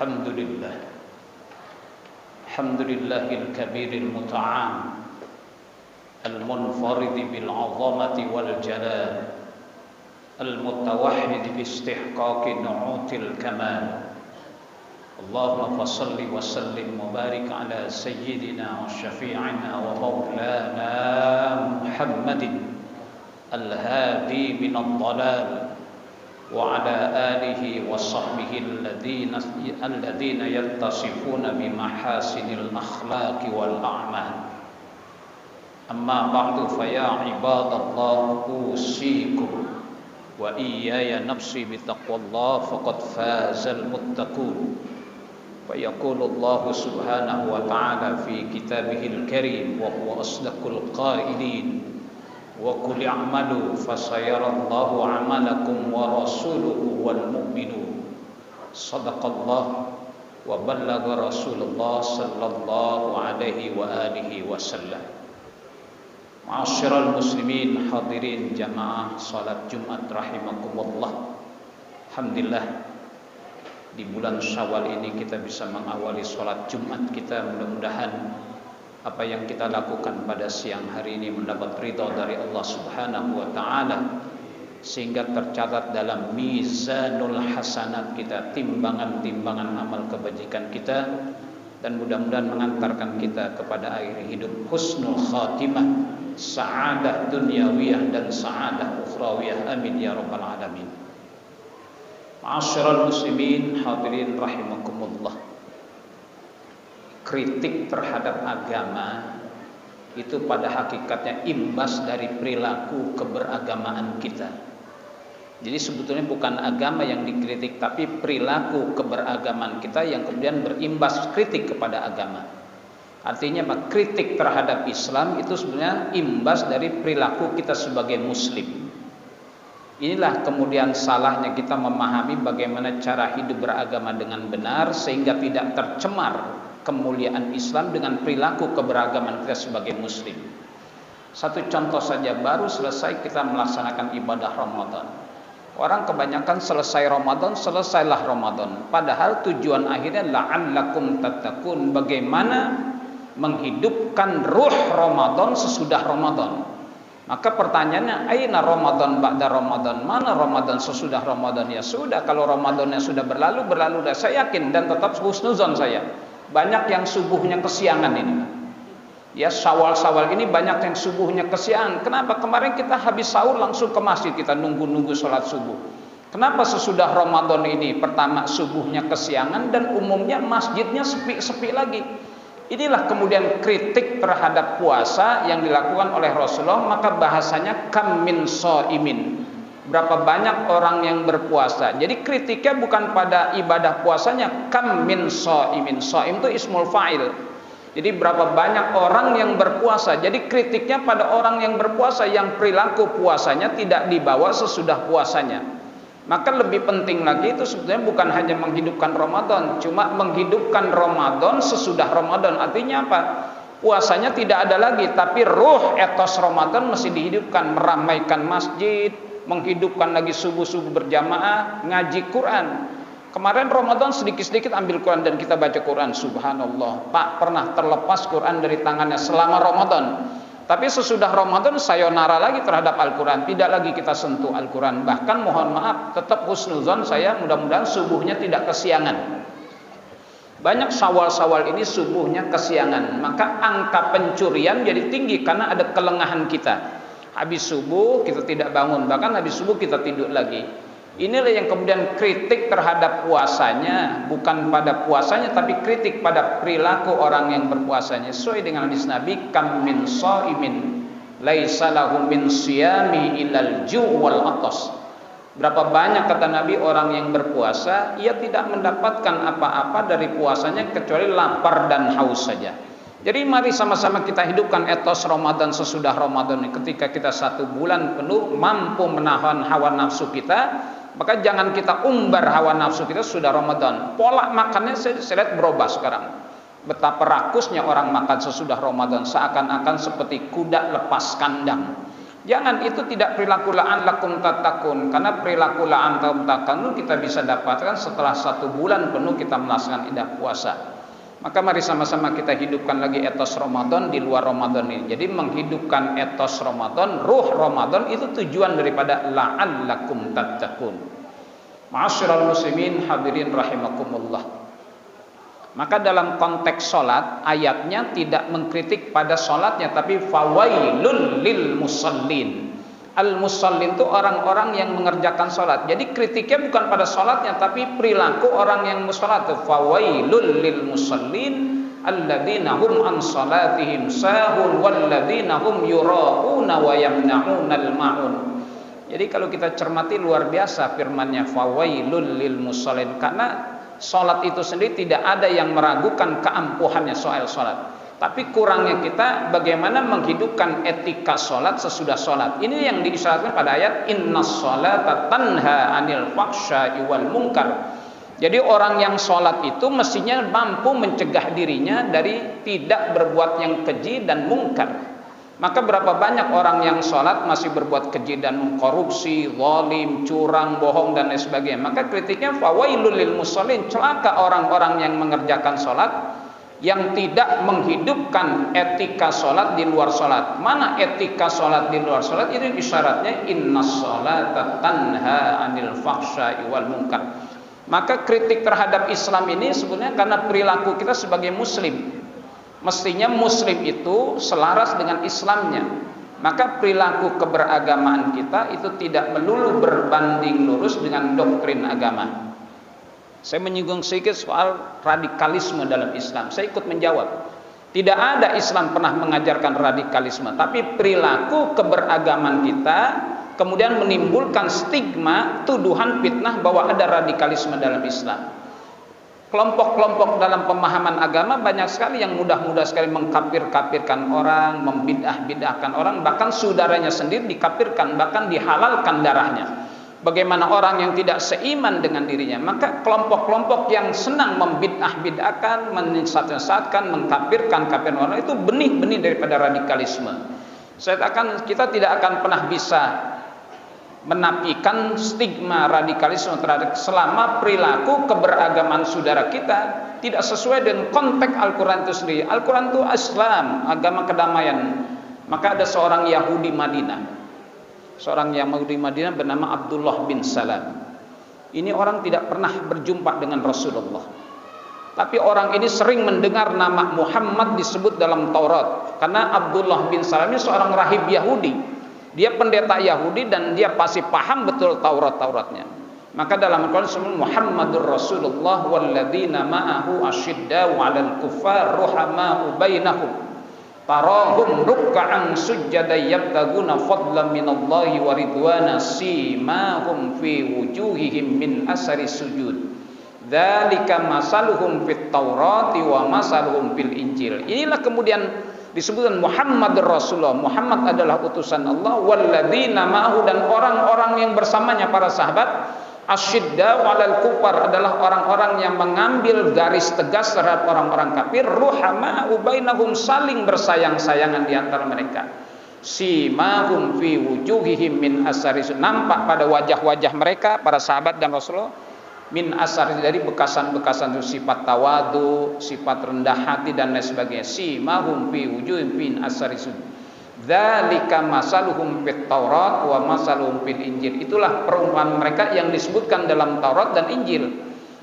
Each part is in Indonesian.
الحمد لله الحمد لله الكبير المتعال المنفرد بالعظمة والجلال المتوحد باستحقاق نعوت الكمال اللهم فصل وسلم وبارك على سيدنا وشفيعنا ومولانا محمد الهادي من الضلال وعلى آله وصحبه الذين يتصفون بمحاسن الأخلاق والأعمال أما بعد فيا عباد الله أوصيكم وإياي نفسي بتقوى الله فقد فاز المتقون فيقول الله سبحانه وتعالى في كتابه الكريم وهو أصدق القائلين وقل اعملوا فسيرى الله عملكم ورسوله والمؤمنون صدق الله وبلغ رسول الله صلى الله عليه وآله وسلم. Ma'asyiral muslimin hadirin jamaah salat Jumat rahimakumullah. Alhamdulillah di bulan Syawal ini kita bisa mengawali salat Jumat kita. Mudah-mudahan apa yang kita lakukan pada siang hari ini mendapat ridha dari Allah Subhanahu wa taala sehingga tercatat dalam mizanul hasanat kita, timbangan-timbangan amal kebajikan kita, dan mudah-mudahan mengantarkan kita kepada akhir hidup husnul khatimah, sa'adah dunyawiyah dan sa'adah ukhrawiyah, amin ya rabbal alamin. Ma'asyiral muslimin hadirin rahimakumullah. Kritik terhadap agama itu pada hakikatnya imbas dari perilaku keberagamaan kita. Jadi sebetulnya bukan agama yang dikritik, tapi perilaku keberagaman kita yang kemudian berimbas kritik kepada agama. Artinya kritik terhadap Islam itu sebenarnya imbas dari perilaku kita sebagai muslim. Inilah kemudian salahnya kita memahami bagaimana cara hidup beragama dengan benar sehingga tidak tercemar kemuliaan Islam dengan perilaku keberagaman kita sebagai muslim. Satu contoh saja, baru selesai kita melaksanakan ibadah Ramadan. Orang kebanyakan selesai Ramadan, selesailah Ramadan. Padahal tujuan akhirnya la'allakum tattaqun, bagaimana menghidupkan ruh Ramadan sesudah Ramadan. Maka pertanyaannya, aina Ramadan ba'da Ramadan? Mana Ramadan sesudah Ramadan? Ya sudah, kalau Ramadannya sudah berlalu dah. Saya yakin dan tetap husnuzon saya. Banyak yang subuhnya kesiangan ini. Ya, Syawal ini banyak yang subuhnya kesiangan. Kenapa? Kemarin kita habis sahur langsung ke masjid, kita nunggu sholat subuh. Kenapa sesudah Ramadan ini pertama subuhnya kesiangan dan umumnya masjidnya sepi lagi? Inilah kemudian kritik terhadap puasa yang dilakukan oleh Rasulullah. Maka bahasanya kam min shaimin, berapa banyak orang yang berpuasa. Jadi kritiknya bukan pada ibadah puasanya, kam min shaimin. Shaim itu ismul fa'il. Jadi berapa banyak orang yang berpuasa. Jadi kritiknya pada orang yang berpuasa yang perilaku puasanya tidak dibawa sesudah puasanya. Maka lebih penting lagi itu sebetulnya bukan hanya menghidupkan Ramadan, cuma menghidupkan Ramadan sesudah Ramadan. Artinya apa? Puasanya tidak ada lagi, tapi ruh etos Ramadan masih dihidupkan, meramaikan masjid, menghidupkan lagi subuh-subuh berjamaah, ngaji Quran. Kemarin Ramadan sedikit-sedikit ambil Quran dan kita baca Quran. Subhanallah, Pak pernah terlepas Quran dari tangannya selama Ramadan. Tapi sesudah Ramadan sayonara lagi terhadap Al-Quran, tidak lagi kita sentuh Al-Quran. Bahkan mohon maaf, tetap husnuzon saya, mudah-mudahan subuhnya tidak kesiangan. Banyak syawal ini subuhnya kesiangan, maka angka pencurian jadi tinggi karena ada kelengahan kita. Habis subuh kita tidak bangun, bahkan habis subuh kita tidur lagi. Inilah yang kemudian kritik terhadap puasanya, bukan pada puasanya tapi kritik pada perilaku orang yang berpuasanya. Sesuai dengan hadis Nabi, kam min shaimin laisa lahu min siyami ilal ju' wal atas. Berapa banyak kata Nabi orang yang berpuasa, ia tidak mendapatkan apa-apa dari puasanya kecuali lapar dan haus saja. Jadi mari sama-sama kita hidupkan etos Ramadan sesudah Ramadan. Ketika kita 1 bulan penuh mampu menahan hawa nafsu kita, maka jangan kita umbar hawa nafsu kita sudah Ramadan. Pola makannya saya lihat berubah sekarang. Betapa rakusnya orang makan sesudah Ramadan, seakan-akan seperti kuda lepas kandang. Jangan, itu tidak perilaku la'allakum tattaqun, karena perilaku la'allakum tattaqun kita bisa dapatkan setelah 1 bulan penuh kita melaksanakan ibadah puasa. Maka mari sama-sama kita hidupkan lagi etos Ramadan di luar Ramadan ini. Jadi menghidupkan etos Ramadan, ruh Ramadan itu tujuan daripada la'allakum tattaqun. Ma'asyiral muslimin hadirin rahimakumullah. Maka dalam konteks sholat, ayatnya tidak mengkritik pada sholatnya, tapi fawailul lil musallin. Al musallin itu orang-orang yang mengerjakan sholat. Jadi kritiknya bukan pada sholatnya, tapi perilaku orang yang sholat. Fawailul lil musallin alladzina hum an sholatihim sahun walladzina hum yura'una wa yamna'unal ma'un. Jadi kalau kita cermati luar biasa firmannya fawailul lil musallin, karena sholat itu sendiri tidak ada yang meragukan keampuhannya soal sholat. Tapi kurangnya kita bagaimana menghidupkan etika sholat sesudah sholat. Ini yang diisyaratkan pada ayat innas sholata tanha anil fahsya'i wal munkar. Jadi orang yang sholat itu mestinya mampu mencegah dirinya dari tidak berbuat yang keji dan mungkar. Maka berapa banyak orang yang sholat masih berbuat keji dan korupsi, zalim, curang, bohong dan lain sebagainya. Maka kritiknya fawailul lil musallin, celaka orang-orang yang mengerjakan sholat yang tidak menghidupkan etika sholat di luar sholat. Mana etika sholat di luar sholat? Itu isyaratnya innas sholata tanha anil fahsya'i wal munkar. Maka kritik terhadap Islam ini sebenarnya karena perilaku kita sebagai muslim. Mestinya muslim itu selaras dengan Islamnya. Maka perilaku keberagamaan kita itu tidak melulu berbanding lurus dengan doktrin agama. Saya menyinggung sedikit soal radikalisme dalam Islam. Saya ikut menjawab. Tidak ada Islam pernah mengajarkan radikalisme, tapi perilaku keberagaman kita kemudian menimbulkan stigma, tuduhan, fitnah bahwa ada radikalisme dalam Islam. Kelompok-kelompok dalam pemahaman agama banyak sekali yang mudah-mudah sekali mengkafir-kafirkan orang, membidah-bidahkan orang, bahkan saudaranya sendiri dikafirkan, bahkan dihalalkan darahnya. Bagaimana orang yang tidak seiman dengan dirinya? Maka kelompok-kelompok yang senang membidah-bidahkan, menyesat-nyesatkan, mengkafirkan orang itu benih-benih daripada radikalisme. Kita tidak akan pernah bisa menafikan stigma radikalisme terhadap selama perilaku keberagaman saudara kita tidak sesuai dengan konteks Al-Quran itu sendiri. Al-Quran itu Islam, agama kedamaian. Maka ada seorang Yahudi Madinah, bernama Abdullah bin Salam. Ini orang tidak pernah berjumpa dengan Rasulullah, tapi orang ini sering mendengar nama Muhammad disebut dalam Taurat, karena Abdullah bin Salam ini seorang rahib Yahudi. Dia pendeta Yahudi dan dia pasti paham betul Tauratnya. Maka dalam Al-Quran disebut Muhammadur Rasulullah walladzina ma'ahu asyiddau 'alal kuffar ruhamau bainahum tarahum ruk'an sujjadan yabtaguna fadlan minallahi wa ridwana simahum fi wujuhihim min asari sujud dzalika masaluhum fit taurati wa masaluhum fil injil. Inilah kemudian disebutkan Muhammad Rasulullah, Muhammad adalah utusan Allah, walladzina ma'ahu, dan orang-orang yang bersamanya para sahabat, asyidda 'alal kufar, adalah orang-orang yang mengambil garis tegas terhadap orang-orang kafir, ruhama'u bainahum, saling bersayang-sayangan di antara mereka. Simahum fi wujuhihim min asari, nampak pada wajah-wajah mereka para sahabat dan Rasulullah min asar, dari bekasan-bekasan sifat tawadu, sifat rendah hati dan lain sebagainya. Simahum fi wujuhihim min asari sujud. Dzalika masaluhum fit Taurat wa masaluhum fil Injil. Itulah perumpamaan mereka yang disebutkan dalam Taurat dan Injil.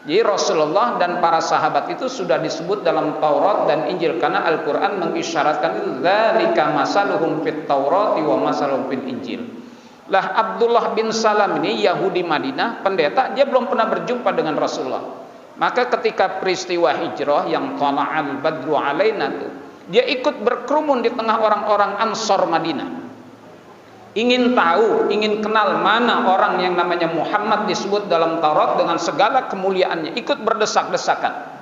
Jadi Rasulullah dan para sahabat itu sudah disebut dalam Taurat dan Injil, karena Al-Qur'an mengisyaratkan itu. Dzalika masaluhum fit Taurat wa masaluhum fil Injil. Lah Abdullah bin Salam ini Yahudi Madinah, pendeta, dia belum pernah berjumpa dengan Rasulullah. Maka ketika peristiwa hijrah yang tala'al badru alaina itu, dia ikut berkerumun di tengah orang-orang Ansor Madinah. Ingin tahu, ingin kenal mana orang yang namanya Muhammad disebut dalam Taurat dengan segala kemuliaannya, ikut berdesak-desakan.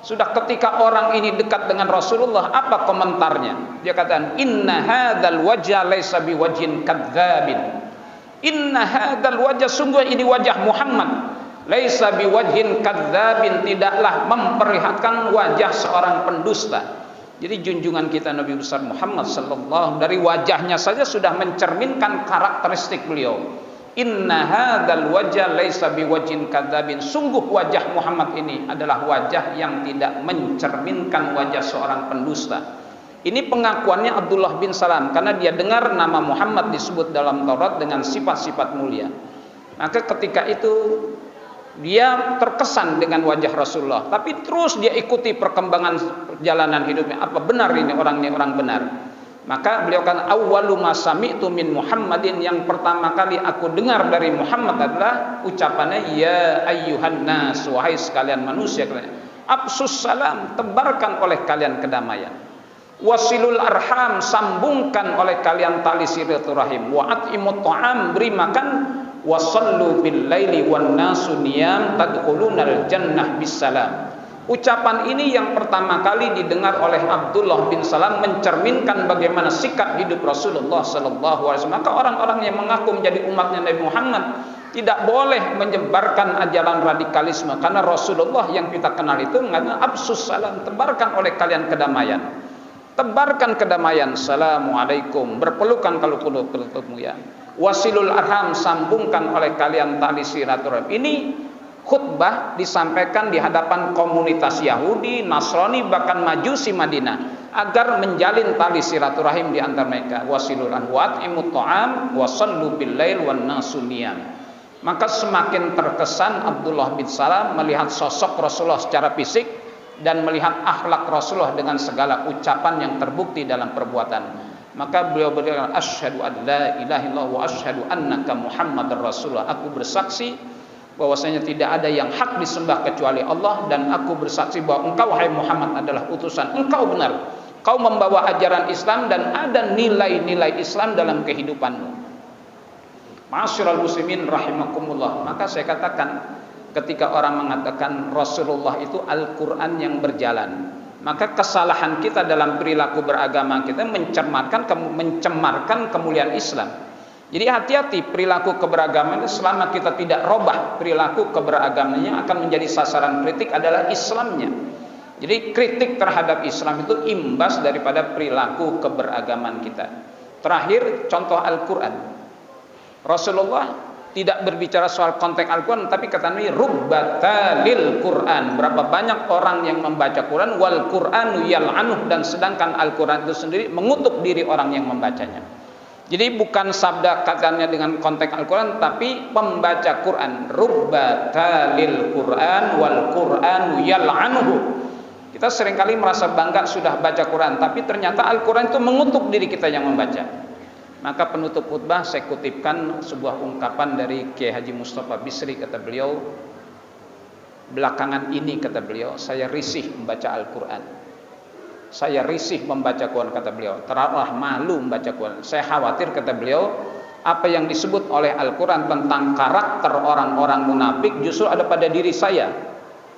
Sudah ketika orang ini dekat dengan Rasulullah, apa komentarnya? Dia katakan, inna hadzal wajha laisa biwajhin kadzdzabin. Inna hadzal wajh, sungguh ini wajah Muhammad, laisa biwajhin kadzdzabin, tidaklah memperlihatkan wajah seorang pendusta. Jadi junjungan kita Nabi besar Muhammad sallallahu dari wajahnya saja sudah mencerminkan karakteristik beliau. Inna hadzal wajha laisa biwajhin kadzabin. Sungguh wajah Muhammad ini adalah wajah yang tidak mencerminkan wajah seorang pendusta. Ini pengakuannya Abdullah bin Salam karena dia dengar nama Muhammad disebut dalam Taurat dengan sifat-sifat mulia. Maka ketika itu dia terkesan dengan wajah Rasulullah, tapi terus dia ikuti perkembangan perjalanan hidupnya. Apa benar ini orang benar? Maka beliau kan awwalu ma sami'tu min Muhammadin, yang pertama kali aku dengar dari Muhammad adalah ucapannya ya ayyuhan nas, wahai sekalian manusia kalian. Absus salam, tebarkan oleh kalian kedamaian. Wasilul arham, sambungkan oleh kalian tali silaturahim. Wa at'imut ta'am, beri makan. Wasallu bil laili wan nasu niyam tadkhulunal jannah bisalam. Ucapan ini yang pertama kali didengar oleh Abdullah bin Salam mencerminkan bagaimana sikap hidup Rasulullah sallallahu alaihi wasallam. Maka orang-orang yang mengaku menjadi umatnya Nabi Muhammad tidak boleh menyebarkan ajaran radikalisme, karena Rasulullah yang kita kenal itu mengatakan absus salam, tebarkan oleh kalian kedamaian. Tebarkan kedamaian, assalamualaikum, berpelukan kalau ketemu ya. Wasilul arham, sambungkan oleh kalian tali silaturahim. Ini khutbah disampaikan di hadapan komunitas Yahudi, Nasrani, bahkan Majusi Madinah agar menjalin tali silaturahim di antara mereka. Wasilul arham wa at'imut ta'am wasallu bil lail wan nasu niyam. Maka semakin terkesan Abdullah bin Salam melihat sosok Rasulullah secara fisik dan melihat akhlak Rasulullah dengan segala ucapan yang terbukti dalam perbuatan. Maka beliau berkata, asyhadu an la ilaha illallah wa asyhadu annaka Muhammadar Rasulullah. Aku bersaksi bahwasanya tidak ada yang hak disembah kecuali Allah, dan aku bersaksi bahwa engkau hai Muhammad adalah utusan. Engkau benar. Kau membawa ajaran Islam dan ada nilai-nilai Islam dalam kehidupanmu. Ma'asyiral muslimin rahimakumullah. Maka saya katakan, ketika orang mengatakan Rasulullah itu Al-Quran yang berjalan, maka kesalahan kita dalam perilaku beragama kita mencemarkan kemuliaan Islam. Jadi hati-hati perilaku keberagaman itu, selama kita tidak robah perilaku keberagamannya, akan menjadi sasaran kritik adalah Islamnya. Jadi kritik terhadap Islam itu imbas daripada perilaku keberagaman kita. Terakhir, contoh Al-Quran. Rasulullah tidak berbicara soal konteks Al-Quran, tapi kata Nabi rubbatalil Quran. Berapa banyak orang yang membaca Quran, wal Quranu yal'anuh, dan sedangkan Al-Quran itu sendiri mengutuk diri orang yang membacanya. Jadi bukan sabda katanya dengan konteks Al-Quran, tapi pembaca Quran. Rubbatalil Quran wal Quranu yal'anuhu. Kita seringkali merasa bangga sudah baca Quran, tapi ternyata Al-Quran itu mengutuk diri kita yang membaca. Maka penutup khutbah saya kutipkan sebuah ungkapan dari Kiai Haji Mustafa Bisri. Kata beliau, belakangan ini kata beliau, saya risih membaca Al-Quran. Saya risih membaca Quran, kata beliau. Terlalu malu membaca Quran. Saya khawatir, kata beliau, apa yang disebut oleh Al-Quran tentang karakter orang-orang munafik justru ada pada diri saya.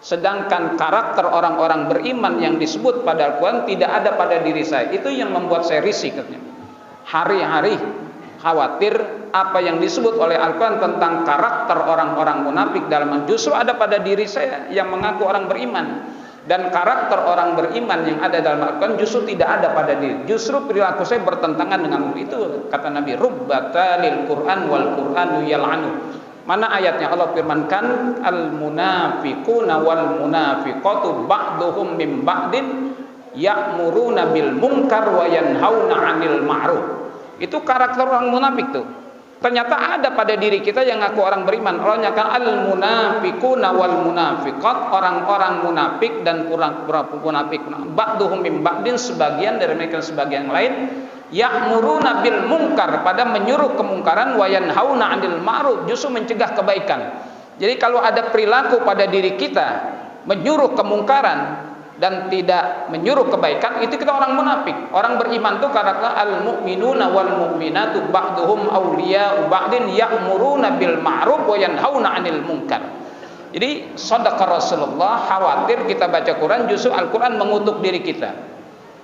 Sedangkan karakter orang-orang beriman yang disebut pada Al-Quran tidak ada pada diri saya. Itu yang membuat saya risih, katanya. Hari-hari khawatir apa yang disebut oleh Al-Quran tentang karakter orang-orang munafik dalam justru ada pada diri saya yang mengaku orang beriman, dan karakter orang beriman yang ada dalam Al-Quran justru tidak ada pada diri. Justru perilaku saya bertentangan dengan itu. Kata Nabi, rubbatalil Quran wal Quranu yal'anu. Mana ayatnya? Allah firmankan, al munafiquna wal munafiqatu ba'duhum min ba'din ya'muruna bil munkar wa yanhauna 'anil ma'ruf. Itu karakter orang munafik tuh. Ternyata ada pada diri kita yang ngaku orang beriman. Allah nyatakan al munafiquna wal munafiqat, orang-orang munafik dan pura-pura munafik. Ba'duhum min ba'din, sebagian dari mereka sebagian lain, ya'muruna bil munkar, pada menyuruh kemungkaran, wa yanhauna 'anil ma'ruf, justru mencegah kebaikan. Jadi kalau ada perilaku pada diri kita menyuruh kemungkaran dan tidak menyuruh kebaikan, itu kita orang munafik. Orang beriman itu karakter al-mu'minuna wal mu'minatu ba'duhum awliya'u ba'din ya'muruna bil ma'ruf wa yanhauna 'anil munkar. Jadi shadaqa Rasulullah, khawatir kita baca Quran justru Al-Quran mengutuk diri kita.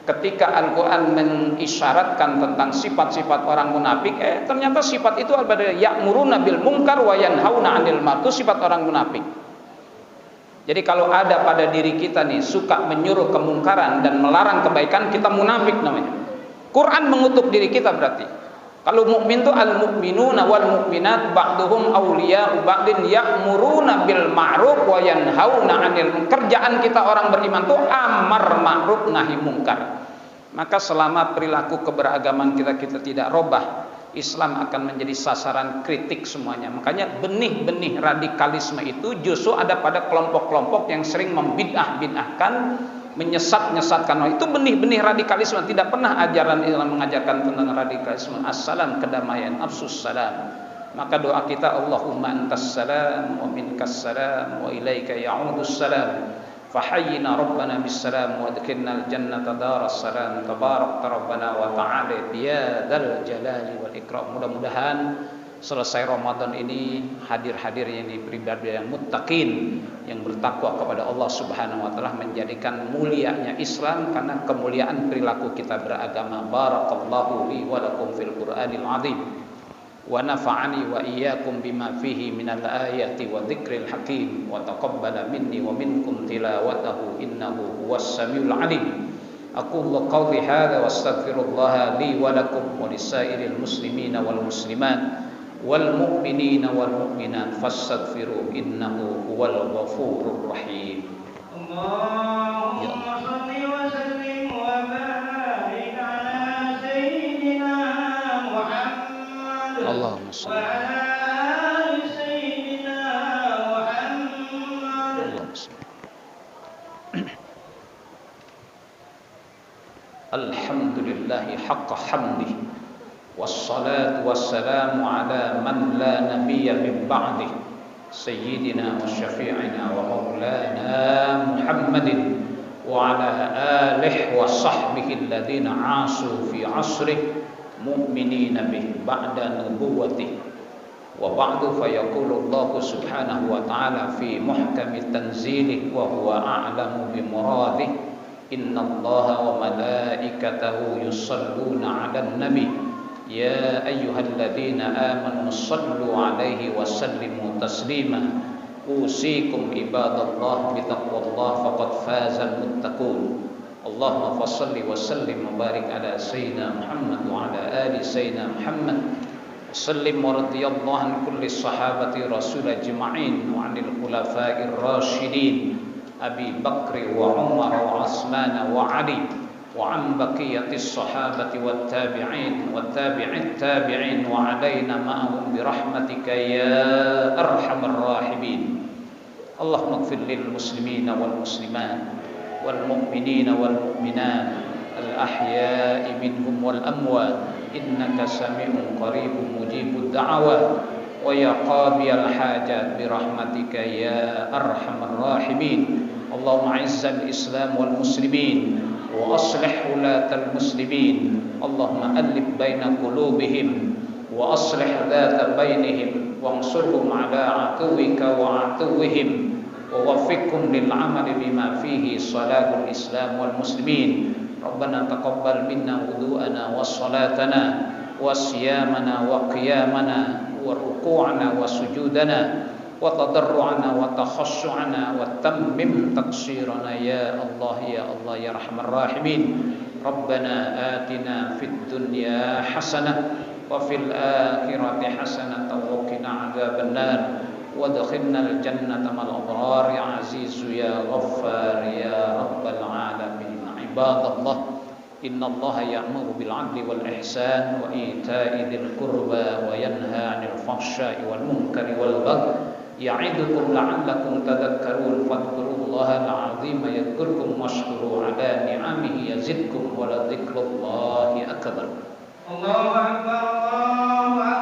Ketika Al-Quran mengisyaratkan tentang sifat-sifat orang munafik, ternyata sifat itu adalah ya'muruna bil munkar wa yanhauna 'anil ma'ruf, sifat orang munafik. Jadi kalau ada pada diri kita nih suka menyuruh kemungkaran dan melarang kebaikan, kita munafik namanya. Quran mengutuk diri kita berarti. Kalau mukmin itu al-mu'minuna wal mu'minat ba'duhum awliya'u ba'din ya'muruna bil ma'ruf wa yanhauna 'anil munkar. Kerjaan kita orang beriman itu amar ma'ruf nahi munkar. Maka selama perilaku keberagaman kita tidak robah, Islam akan menjadi sasaran kritik semuanya. Makanya benih-benih radikalisme itu justru ada pada kelompok-kelompok yang sering membid'ah-bid'ahkan, menyesat-nyesatkan. Itu benih-benih radikalisme. Tidak pernah ajaran Islam mengajarkan tentang radikalisme. Assalam, kedamaian, afsus salam. Maka doa kita, Allahumma antas salam wa minkas salam wa ilaika ya'udus salam. Fahayyina rabbana bissalam wa adkhilnal jannata daras salam tabarakta rabbana wa ta'ala ya dzal jalali wal ikram. Mudah-mudahan selesai Ramadan ini hadir-hadir yang pribadi yang muttaqin, yang bertakwa kepada Allah Subhanahu wa taala, menjadikan mulianya Islam karena kemuliaan perilaku kita beragama. Barakallahu li wa lakum fil Qur'anil azim. Wa nafa'ani wa iyyakum bima fihi minal ayati wa dzikril hakim wa taqabbala minni wa minkum tilawatahu innahu huwas samiul alim. Aqulu qawli hadza wastaghfirullaha li wa lakum wa lisairil muslimina wal muslimat wal mu'minina wal mu'minat fastaghfiruhu innahu huwal ghafurur rahim. Allahumma shalli wa sallim wa barik ala sayyidina Muhammad Allahumma shalli wa ala sayyidina Muhammad Allahumma shalli. Alhamdulillahi haqqa hamdihi wassalatu wassalamu ala man la nabiyya min ba'dih sayyidina wa syafi'ina wa maulana Muhammadin wa ala alihi wa sahbihi alladhina asu fi asrih mu'minina bih ba'da nubuwwatih. Wa ba'du fa yaqulu Allah subhanahu wa ta'ala fi muhkami tanzilih wa huwa a'lamu bi muradih. Inna Allaha wa malaikatahu yusalluna 'alan nabi ya ayyuhalladzina amanu sallu 'alaihi wa sallimu taslima. Usikum ibadallah bitaqwallah faqad fazal muttaqun. Allahumma fassalli wa sallim wa barik ala sayyidina Muhammad wa ala ali sayyidina Muhammad. Sallim wa radiyallahu an kulli sahabati rasul ajma'in wa 'anil khulafa'ir rasyidin Abi Bakr wa Umar wa Utsman wa Ali wa an baqiyatis sahabati wat tabi'in wat tabi'it tabi'in wa 'alaina ma'ahum bi rahmatika ya arhamar rahimin. Allahumma ighfir lil muslimina wal muslimat wal mu'minina wal mu'minat al ahya'i minhum wal amwat innaka sami'un qaribun mujibud da'awat wa ya qadiyal hajat bi rahmatika ya arhamar rahimin. Allahumma izzal islam wal muslimin wa aslih ulatal muslimin. Allahumma alif baina qulubihim wa aslih dhata bainihim wansurhum ala aduwika wa aduwihim wa waffiqhum lil amali bima fihi salahul islam wal muslimin. Rabbana taqabbal minna wudu'ana wa salatana wa siyamana wa qiyamana wa ruku'ana wa sujudana wa tadarru'ana wa takhassu'ana wa tammim taqsirana ya Allah ya Allah ya Rahman Rahimin. Rabbana atina fid dunya hasanah wa fil akhirati hasanah wa qina adzabannar wa adkhilnal jannata mal abrar ya azizu ya ghaffar ya rabbal alamin. Ibadallah innallaha ya'muru bil 'adli wal ihsan wa ita'i dzil qurba wa yanha 'anil fahsya'i wal munkari wal baghi ya'idukum la'allakum tadhakkarun. Fadhkurullahal 'azima yadhkurkum washkuru 'ala ni'amihi yazidkum wa la dzikrullahi akbar. Allahu akbar.